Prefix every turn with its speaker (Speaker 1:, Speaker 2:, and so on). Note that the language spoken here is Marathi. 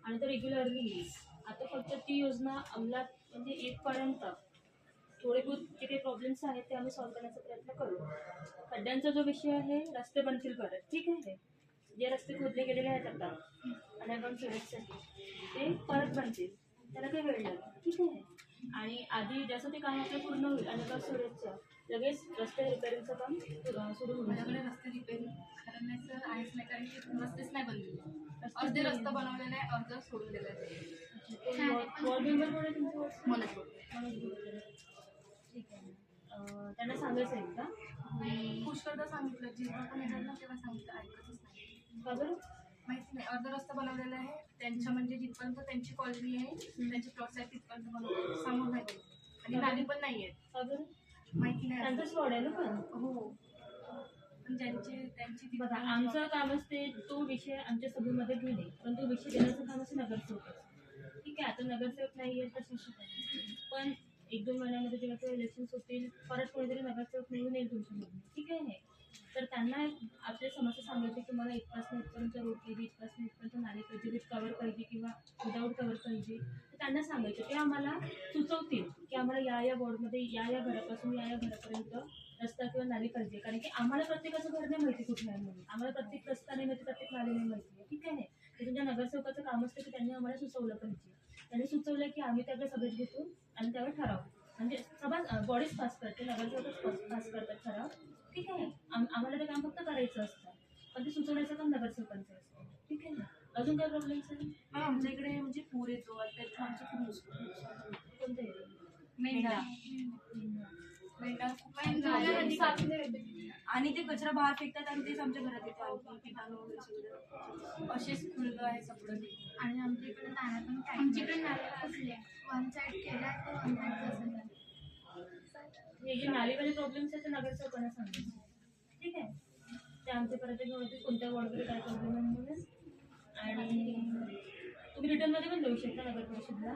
Speaker 1: आणि तो रेग्युलरली येईल. आता फक्त ती योजना अंमलात म्हणजे येतपर्यंत थोडे बहुत जे काही प्रॉब्लेम्स आहेत ते आम्ही सॉल्व्ह करण्याचा प्रयत्न करू. खड्ड्यांचा जो विषय आहे, रस्ते बनतील परत, ठीक आहे. जे रस्ते खोदले गेलेले आहेत आता अंडरग्राऊंड स्टोरेजसाठी ते परत बनतील, त्याला काही वेळ लागेल, ठीक आहे. आणि आधी जसं ते काम आपलं पूर्ण होईल अंडरग्राऊंड स्टोरेजचं, लगेच रस्ते रिपेअरिंगचं काम सुरू होईल.
Speaker 2: माझ्याकडे रस्ते रिपेअरिंग करण्याचं आहेच नाही, कारण की रस्तेच नाही बनलेले. अर्धे रस्ता बनवलेला आहे, अर्ध सोडून दिलं आहे.
Speaker 1: वॉर्ड मेंबर कोण आहे तुमचं?
Speaker 2: मनोज
Speaker 1: ठीक आहे. त्यांना सांगायचं आहे का?
Speaker 2: पुष्कळदा सांगितलं, जेव्हा पण येतात ना तेव्हा सांगितलं, ऐकतच नाही.
Speaker 1: का बरं?
Speaker 2: माहिती नाही. अर्ध रस्ता बनवलेला आहे त्यांच्या, म्हणजे जिथपर्यंत त्यांची कॉलनी आहे, त्यांचे प्लॉट्स आहेत तिथपर्यंत बनवलं, सांगून नाही बनवलं. आणि नाली पण नाही आहेत.
Speaker 1: का बरं?
Speaker 2: माहिती नाही.
Speaker 1: त्यांचाच वॉर्ड आहे ना पण.
Speaker 2: हो, पण त्यांची
Speaker 1: बघा, आमचं काम असते तो विषय आमच्या सभेमध्ये घेणे, पण तो विषय देण्याचं काम असं नगरसेवक. ठीक आहे, आता नगरसेवक नाही आहे तर पण 1-2 महिन्यामध्ये जेव्हा ते इलेक्शन्स होतील, परत कोणीतरी नगरसेवक निवडून येईल तुमच्यामध्ये, ठीक आहे. तर त्यांना आपल्या समस्या सांगायची की मला इथपासून इथपर्यंत रोड पाहिजे, इथपासून इथपर्यंत नाली पाहिजे, विथ कवर पाहिजे किंवा विदाऊट कवर पाहिजे, तर त्यांना सांगायचं. ते आम्हाला सुचवतील की आम्हाला या वॉर्डमध्ये या घरापासून या घरापर्यंत रस्ता किंवा नाली पाहिजे. कारण की आम्हाला प्रत्येकाचं घर नाही माहिती कुठे आहे म्हणून, आम्हाला प्रत्येक रस्ता नाही माहिती, प्रत्येक नाली नाही माहिती आहे, ठीक आहे. ते तुमच्या नगरसेवकाचं काम असतं की त्यांनी आम्हाला सुचवलं पाहिजे. त्यांनी सुचवलं की आम्ही त्याकडे सभेत घेतो आणि त्यावर ठराव, म्हणजे सभा बॉडीज पास करते, नगरसेवकच पास करतात ठराव, ठीक आहे. आम्हाला ते काम फक्त करायचं असतं, पण ते सुचवण्याचं काम नगरसेवकांचं असतं, ठीक आहे ना. अजून काय प्रॉब्लेम्स आहे?
Speaker 2: आमच्या इकडे म्हणजे पूर येतो, त्याचं आमचं खूप नुकसान.
Speaker 1: कोणतं आहे?
Speaker 2: मेंढा आणि ते कचरा बाहेर फेकतात आणि तेच आमच्या घरात येतो. किटाणू वगैरे असेच खुलं आहे सगळं.
Speaker 3: आणि आमच्या इकडे नाल्या पण काय, आमच्याकडे नाल्या असले वन साईड केला तर वन साईड असं
Speaker 1: हे जे नालीवाले प्रॉब्लेम्स आहेत ते नगरसेवकांना सांगायचे, ठीक आहे. ते आमच्यापर्यंत घेऊन येते कोणत्या वॉर्डमध्ये काय प्रॉब्लेम आहे म्हणून. आणि तुम्ही रिटर्नमध्ये पण देऊ शकता नगर परिषदेला.